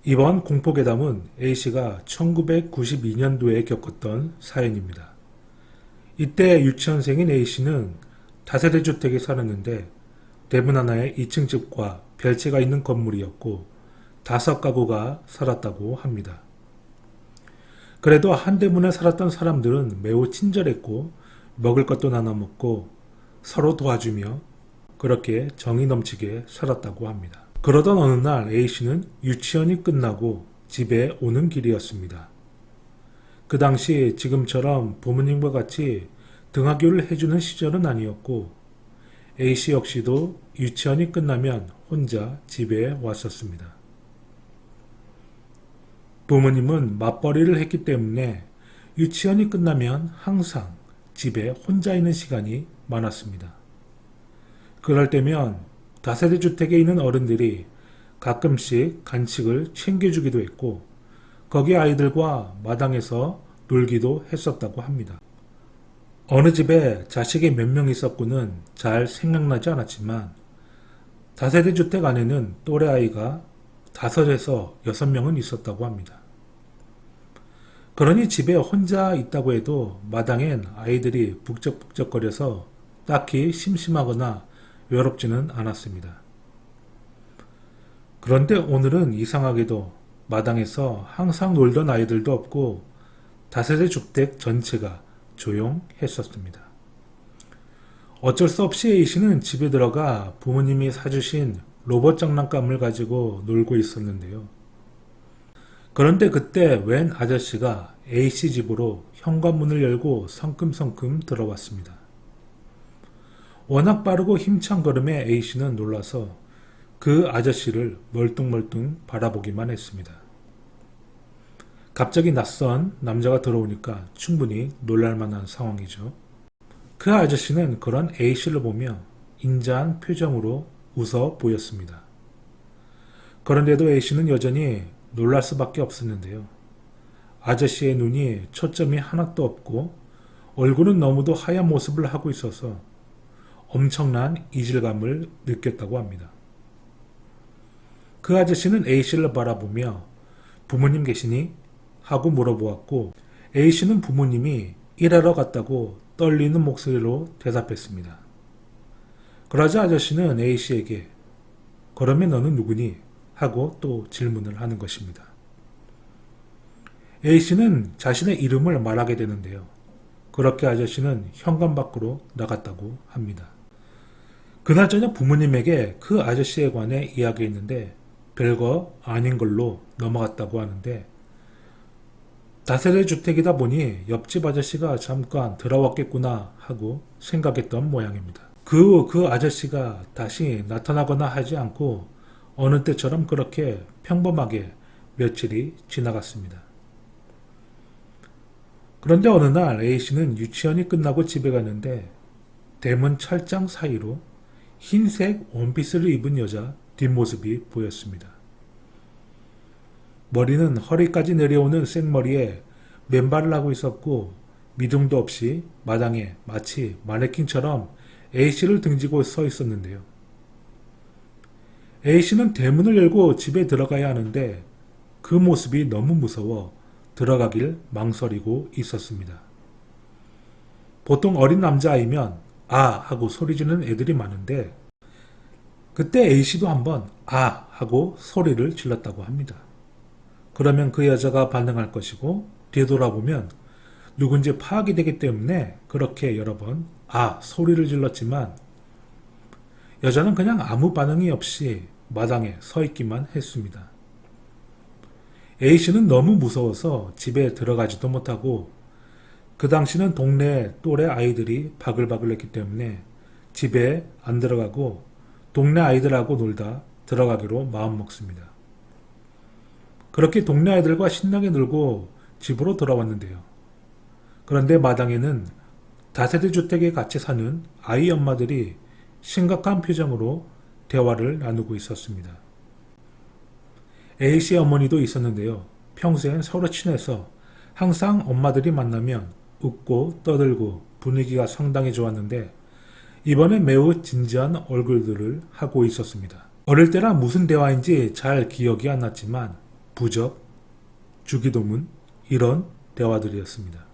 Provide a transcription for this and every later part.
이번 공포괴담은 A씨가 1992년도에 겪었던 사연입니다. 이때 유치원생인 A씨는 다세대 주택에 살았는데 대문 하나에 2층 집과 별채가 있는 건물이었고 5가구가 살았다고 합니다. 그래도 한 대문에 살았던 사람들은 매우 친절했고 먹을 것도 나눠 먹고 서로 도와주며 그렇게 정이 넘치게 살았다고 합니다. 그러던 어느 날 A씨는 유치원이 끝나고 집에 오는 길이었습니다. 그 당시 지금처럼 부모님과 같이 등하교를 해주는 시절은 아니었고 A씨 역시도 유치원이 끝나면 혼자 집에 왔었습니다. 부모님은 맞벌이를 했기 때문에 유치원이 끝나면 항상 집에 혼자 있는 시간이 많았습니다. 그럴 때면 다세대 주택에 있는 어른들이 가끔씩 간식을 챙겨주기도 했고 거기 아이들과 마당에서 놀기도 했었다고 합니다. 어느 집에 자식이 몇 명 있었고는 잘 생각나지 않았지만 다세대 주택 안에는 또래 아이가 5에서 6명은 있었다고 합니다. 그러니 집에 혼자 있다고 해도 마당엔 아이들이 북적북적거려서 딱히 심심하거나 외롭지는 않았습니다. 그런데 오늘은 이상하게도 마당에서 항상 놀던 아이들도 없고 다세대 주택 전체가 조용했었습니다. 어쩔 수 없이 A씨는 집에 들어가 부모님이 사주신 로봇 장난감을 가지고 놀고 있었는데요. 그런데 그때 웬 아저씨가 A씨 집으로 현관문을 열고 성큼성큼 들어왔습니다. 워낙 빠르고 힘찬 걸음에 A씨는 놀라서 그 아저씨를 멀뚱멀뚱 바라보기만 했습니다. 갑자기 낯선 남자가 들어오니까 충분히 놀랄만한 상황이죠. 그 아저씨는 그런 A씨를 보며 인자한 표정으로 웃어 보였습니다. 그런데도 A씨는 여전히 놀랄 수밖에 없었는데요. 아저씨의 눈이 초점이 하나도 없고 얼굴은 너무도 하얀 모습을 하고 있어서 엄청난 이질감을 느꼈다고 합니다. 그 아저씨는 A씨를 바라보며 부모님 계시니? 하고 물어보았고 A씨는 부모님이 일하러 갔다고 떨리는 목소리로 대답했습니다. 그러자 아저씨는 A씨에게 그러면 너는 누구니? 하고 또 질문을 하는 것입니다. A씨는 자신의 이름을 말하게 되는데요. 그렇게 아저씨는 현관 밖으로 나갔다고 합니다. 그날 저녁 부모님에게 그 아저씨에 관해 이야기했는데 별거 아닌 걸로 넘어갔다고 하는데 다세대 주택이다 보니 옆집 아저씨가 잠깐 들어왔겠구나 하고 생각했던 모양입니다. 그 아저씨가 다시 나타나거나 하지 않고 어느 때처럼 그렇게 평범하게 며칠이 지나갔습니다. 그런데 어느 날 A씨는 유치원이 끝나고 집에 갔는데 대문 철장 사이로 흰색 원피스를 입은 여자 뒷모습이 보였습니다. 머리는 허리까지 내려오는 생머리에 맨발을 하고 있었고 미동도 없이 마당에 마치 마네킹처럼 A씨를 등지고 서 있었는데요. A씨는 대문을 열고 집에 들어가야 하는데 그 모습이 너무 무서워 들어가길 망설이고 있었습니다. 보통 어린 남자아이면 아 하고 소리지르는 애들이 많은데 그때 A씨도 한번 아 하고 소리를 질렀다고 합니다. 그러면 그 여자가 반응할 것이고 뒤돌아보면 누군지 파악이 되기 때문에 그렇게 여러 번 아 소리를 질렀지만 여자는 그냥 아무 반응이 없이 마당에 서 있기만 했습니다. A씨는 너무 무서워서 집에 들어가지도 못하고 그 당시는 동네에 또래 아이들이 바글바글 했기 때문에 집에 안 들어가고 동네 아이들하고 놀다 들어가기로 마음먹습니다. 그렇게 동네 아이들과 신나게 놀고 집으로 돌아왔는데요. 그런데 마당에는 다세대 주택에 같이 사는 아이 엄마들이 심각한 표정으로 대화를 나누고 있었습니다. A씨 어머니도 있었는데요. 평소엔 서로 친해서 항상 엄마들이 만나면 웃고 떠들고 분위기가 상당히 좋았는데 이번엔 매우 진지한 얼굴들을 하고 있었습니다. 어릴 때라 무슨 대화인지 잘 기억이 안 났지만 부적, 주기도문 이런 대화들이었습니다.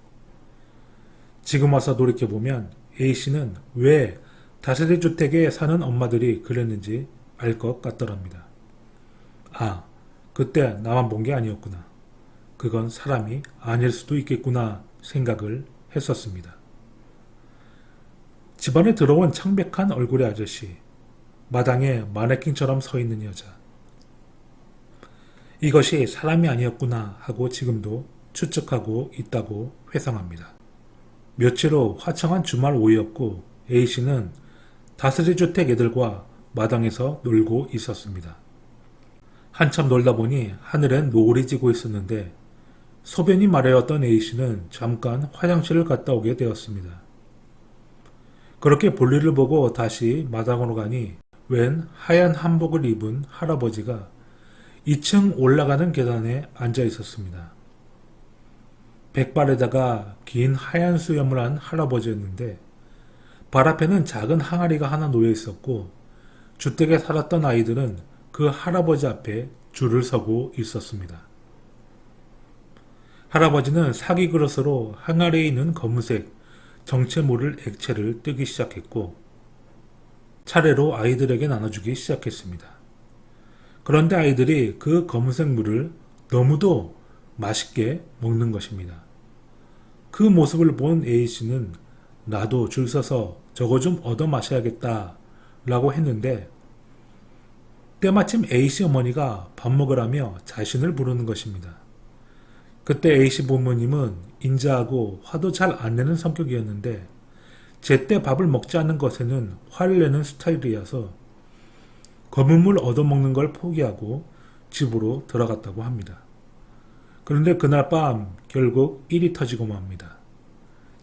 지금 와서 돌이켜보면 A씨는 왜 다세대 주택에 사는 엄마들이 그랬는지 알 것 같더랍니다. 아, 그때 나만 본 게 아니었구나. 그건 사람이 아닐 수도 있겠구나 생각을 했었습니다. 집안에 들어온 창백한 얼굴의 아저씨, 마당에 마네킹처럼 서 있는 여자. 이것이 사람이 아니었구나 하고 지금도 추측하고 있다고 회상합니다. 며칠 후 화창한 주말 오후였고 A씨는 다세대 주택 애들과 마당에서 놀고 있었습니다. 한참 놀다 보니 하늘엔 노을이 지고 있었는데 소변이 마려웠던 A씨는 잠깐 화장실을 갔다 오게 되었습니다. 그렇게 볼일을 보고 다시 마당으로 가니 웬 하얀 한복을 입은 할아버지가 2층 올라가는 계단에 앉아 있었습니다. 백발에다가 긴 하얀 수염을 한 할아버지였는데 발 앞에는 작은 항아리가 하나 놓여 있었고 주택에 살았던 아이들은 그 할아버지 앞에 줄을 서고 있었습니다. 할아버지는 사기 그릇으로 항아리에 있는 검은색 정체 모를 액체를 뜨기 시작했고 차례로 아이들에게 나눠주기 시작했습니다. 그런데 아이들이 그 검은색 물을 너무도 맛있게 먹는 것입니다. 그 모습을 본 A씨는 나도 줄 서서 저거 좀 얻어 마셔야겠다 라고 했는데 때마침 A씨 어머니가 밥 먹으라며 자신을 부르는 것입니다. 그때 A씨 부모님은 인자하고 화도 잘 안 내는 성격이었는데 제때 밥을 먹지 않는 것에는 화를 내는 스타일이어서 검은 물 얻어먹는 걸 포기하고 집으로 들어갔다고 합니다. 그런데 그날 밤 결국 일이 터지고 맙니다.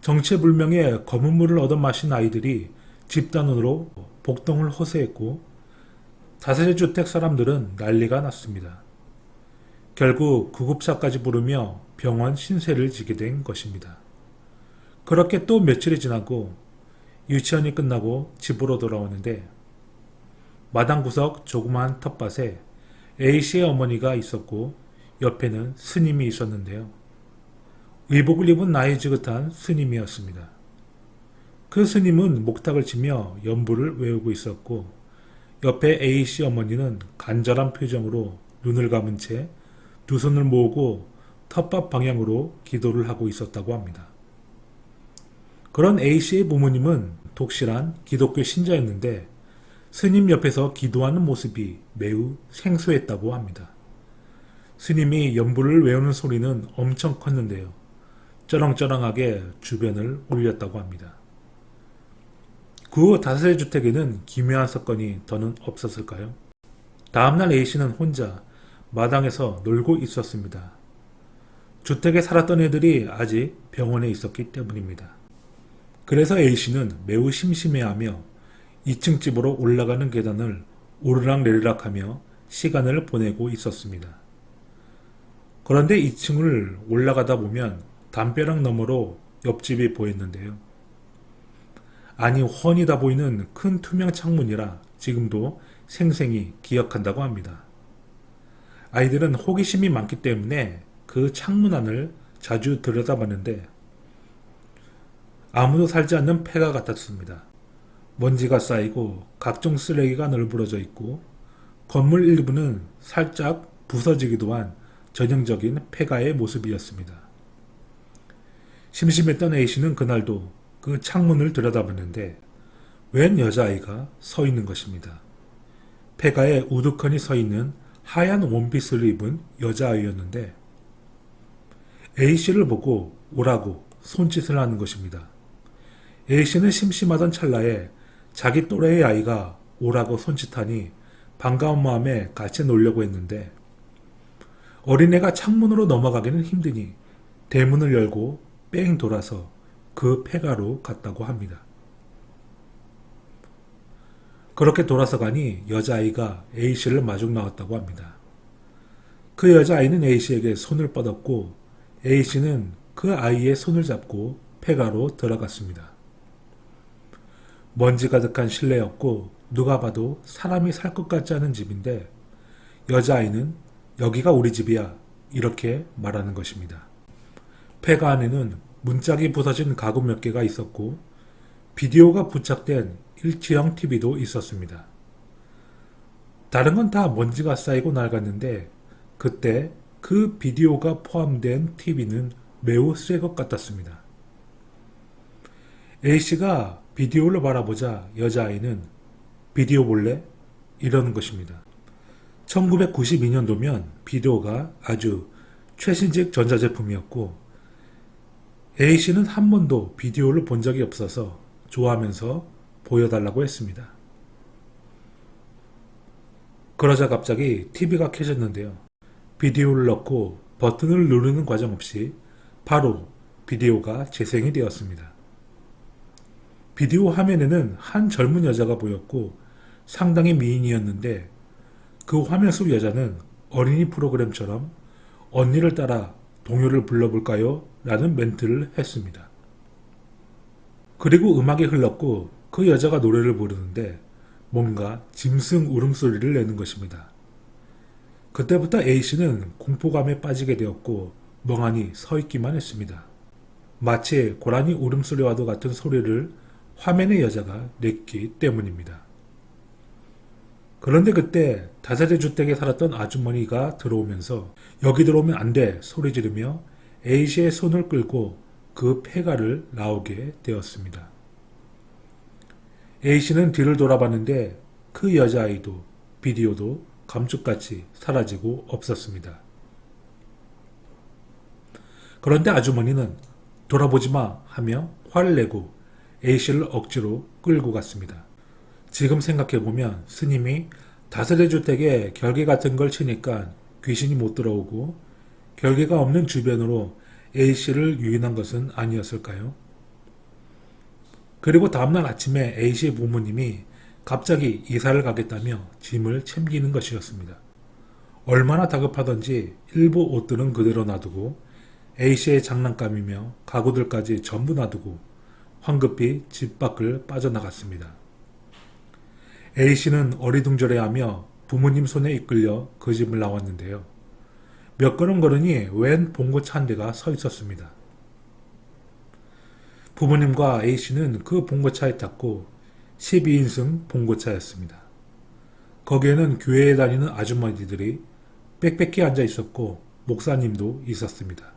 정체불명의 검은 물을 얻어 마신 아이들이 집단으로 복동을 호소했고 다세대 주택 사람들은 난리가 났습니다. 결국 구급차까지 부르며 병원 신세를 지게 된 것입니다. 그렇게 또 며칠이 지나고 유치원이 끝나고 집으로 돌아오는데 마당 구석 조그마한 텃밭에 A씨의 어머니가 있었고 옆에는 스님이 있었는데요. 의복을 입은 나이 지긋한 스님이었습니다. 그 스님은 목탁을 치며 연부를 외우고 있었고 옆에 A씨 어머니는 간절한 표정으로 눈을 감은 채 두 손을 모으고 텃밭 방향으로 기도를 하고 있었다고 합니다. 그런 A씨의 부모님은 독실한 기독교 신자였는데 스님 옆에서 기도하는 모습이 매우 생소했다고 합니다. 스님이 연부를 외우는 소리는 엄청 컸는데요. 쩌렁쩌렁하게 주변을 울렸다고 합니다. 그 다세대 주택에는 기묘한 사건이 더는 없었을까요? 다음날 A씨는 혼자 마당에서 놀고 있었습니다. 주택에 살았던 애들이 아직 병원에 있었기 때문입니다. 그래서 A씨는 매우 심심해하며 2층 집으로 올라가는 계단을 오르락내리락 하며 시간을 보내고 있었습니다. 그런데 2층을 올라가다 보면 담벼락 너머로 옆집이 보였는데요. 아니 훤히 다 보이는 큰 투명 창문이라 지금도 생생히 기억한다고 합니다. 아이들은 호기심이 많기 때문에 그 창문 안을 자주 들여다봤는데 아무도 살지 않는 폐가 같았습니다. 먼지가 쌓이고 각종 쓰레기가 널브러져 있고 건물 일부는 살짝 부서지기도 한 전형적인 폐가의 모습이었습니다. 심심했던 A씨는 그날도 그 창문을 들여다봤는데 웬 여자아이가 서 있는 것입니다. 폐가에 우두커니 서 있는 하얀 원피스를 입은 여자아이였는데 A씨를 보고 오라고 손짓을 하는 것입니다. A씨는 심심하던 찰나에 자기 또래의 아이가 오라고 손짓하니 반가운 마음에 같이 놀려고 했는데 어린애가 창문으로 넘어가기는 힘드니 대문을 열고 뺑 돌아서 그 폐가로 갔다고 합니다. 그렇게 돌아서 가니 여자아이가 A씨를 마중 나왔다고 합니다. 그 여자아이는 A씨에게 손을 뻗었고 A씨는 그 아이의 손을 잡고 폐가로 들어갔습니다. 먼지 가득한 실내였고 누가 봐도 사람이 살 것 같지 않은 집인데 여자아이는 여기가 우리 집이야. 이렇게 말하는 것입니다. 폐가 안에는 문짝이 부서진 가구 몇 개가 있었고 비디오가 부착된 일체형 TV도 있었습니다. 다른 건 다 먼지가 쌓이고 낡았는데 그때 그 비디오가 포함된 TV는 매우 새 것 같았습니다. A씨가 비디오를 바라보자 여자아이는 비디오 볼래? 이러는 것입니다. 1992년도면 비디오가 아주 최신식 전자제품이었고 A씨는 한 번도 비디오를 본 적이 없어서 좋아하면서 보여달라고 했습니다. 그러자 갑자기 TV가 켜졌는데요. 비디오를 넣고 버튼을 누르는 과정 없이 바로 비디오가 재생이 되었습니다. 비디오 화면에는 한 젊은 여자가 보였고 상당히 미인이었는데 그 화면 속 여자는 어린이 프로그램처럼 언니를 따라 동요를 불러볼까요? 라는 멘트를 했습니다. 그리고 음악이 흘렀고 그 여자가 노래를 부르는데 뭔가 짐승 울음소리를 내는 것입니다. 그때부터 A씨는 공포감에 빠지게 되었고 멍하니 서 있기만 했습니다. 마치 고라니 울음소리와도 같은 소리를 화면의 여자가 냈기 때문입니다. 그런데 그때 다세대 주택에 살았던 아주머니가 들어오면서 여기 들어오면 안 돼 소리 지르며 A씨의 손을 끌고 그 폐가를 나오게 되었습니다. A씨는 뒤를 돌아봤는데 그 여자아이도 비디오도 감쪽같이 사라지고 없었습니다. 그런데 아주머니는 돌아보지 마 하며 화를 내고 A씨를 억지로 끌고 갔습니다. 지금 생각해보면 스님이 다세대 주택에 결계 같은 걸 치니까 귀신이 못 들어오고 결계가 없는 주변으로 A씨를 유인한 것은 아니었을까요? 그리고 다음날 아침에 A씨의 부모님이 갑자기 이사를 가겠다며 짐을 챙기는 것이었습니다. 얼마나 다급하던지 일부 옷들은 그대로 놔두고 A씨의 장난감이며 가구들까지 전부 놔두고 황급히 집 밖을 빠져나갔습니다. A씨는 어리둥절해하며 부모님 손에 이끌려 그 집을 나왔는데요. 몇 걸음 걸으니 웬 봉고차 한 대가 서 있었습니다. 부모님과 A씨는 그 봉고차에 탔고 12인승 봉고차였습니다. 거기에는 교회에 다니는 아주머니들이 빽빽히 앉아 있었고 목사님도 있었습니다.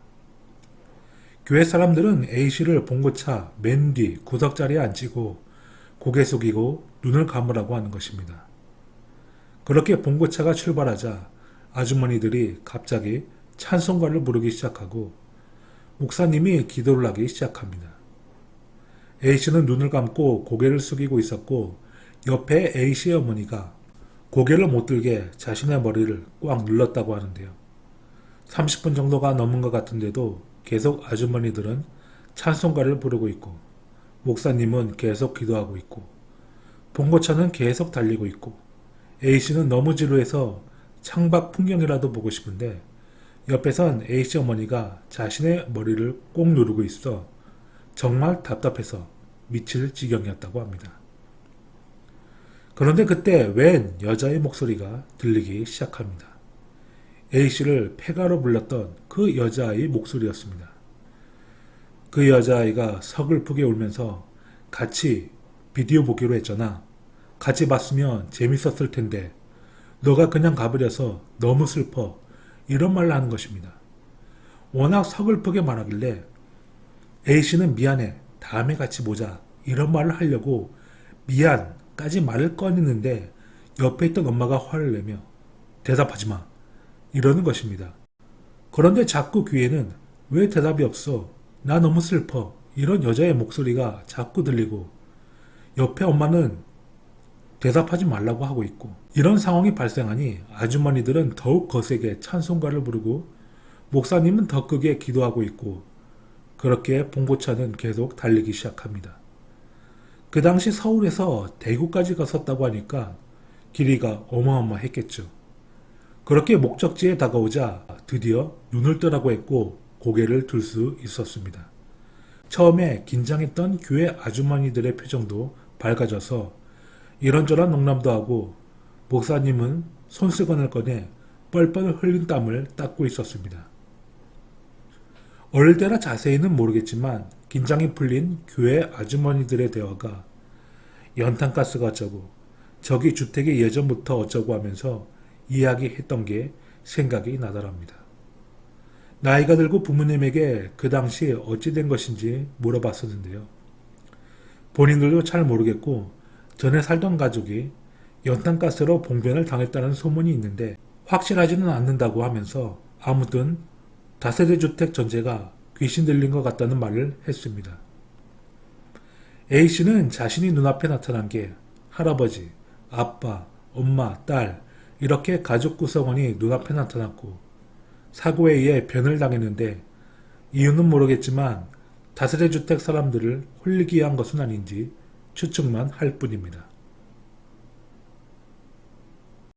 교회 사람들은 A씨를 봉고차 맨 뒤 구석자리에 앉히고 고개 숙이고 눈을 감으라고 하는 것입니다. 그렇게 봉고차가 출발하자 아주머니들이 갑자기 찬송가를 부르기 시작하고 목사님이 기도를 하기 시작합니다. A씨는 눈을 감고 고개를 숙이고 있었고 옆에 A씨의 어머니가 고개를 못 들게 자신의 머리를 꽉 눌렀다고 하는데요. 30분 정도가 넘은 것 같은데도 계속 아주머니들은 찬송가를 부르고 있고 목사님은 계속 기도하고 있고 봉고차는 계속 달리고 있고 A씨는 너무 지루해서 창밖 풍경이라도 보고 싶은데 옆에선 A씨 어머니가 자신의 머리를 꼭 누르고 있어 정말 답답해서 미칠 지경이었다고 합니다. 그런데 그때 웬 여자의 목소리가 들리기 시작합니다. A씨를 폐가로 불렀던 그 여자아이의 목소리였습니다. 그 여자아이가 서글프게 울면서 같이 비디오 보기로 했잖아. 같이 봤으면 재밌었을 텐데 너가 그냥 가버려서 너무 슬퍼. 이런 말을 하는 것입니다. 워낙 서글프게 말하길래 A씨는 미안해. 다음에 같이 보자. 이런 말을 하려고 미안까지 말을 꺼내는데 옆에 있던 엄마가 화를 내며 대답하지 마. 이러는 것입니다. 그런데 자꾸 귀에는 왜 대답이 없어? 나 너무 슬퍼. 이런 여자의 목소리가 자꾸 들리고 옆에 엄마는 대답하지 말라고 하고 있고 이런 상황이 발생하니 아주머니들은 더욱 거세게 찬송가를 부르고 목사님은 더 크게 기도하고 있고 그렇게 봉고차는 계속 달리기 시작합니다. 그 당시 서울에서 대구까지 갔었다고 하니까 길이가 어마어마했겠죠. 그렇게 목적지에 다가오자 드디어 눈을 뜨라고 했고 고개를 들 수 있었습니다. 처음에 긴장했던 교회 아주머니들의 표정도 밝아져서 이런저런 농담도 하고 목사님은 손수건을 꺼내 뻘뻘 흘린 땀을 닦고 있었습니다. 어릴 때라 자세히는 모르겠지만 긴장이 풀린 교회 아주머니들의 대화가 연탄가스가 어쩌고 저기 주택이 예전부터 어쩌고 하면서 이야기했던 게 생각이 나더랍니다. 나이가 들고 부모님에게 그 당시 어찌 된 것인지 물어봤었는데요. 본인들도 잘 모르겠고 전에 살던 가족이 연탄가스로 봉변을 당했다는 소문이 있는데 확실하지는 않는다고 하면서 아무튼 다세대 주택 전체가 귀신 들린 것 같다는 말을 했습니다. A씨는 자신이 눈앞에 나타난 게 할아버지, 아빠, 엄마, 딸 이렇게 가족 구성원이 눈앞에 나타났고 사고에 의해 변을 당했는데 이유는 모르겠지만 다세대 주택 사람들을 홀리기 위한 것은 아닌지 추측만 할 뿐입니다.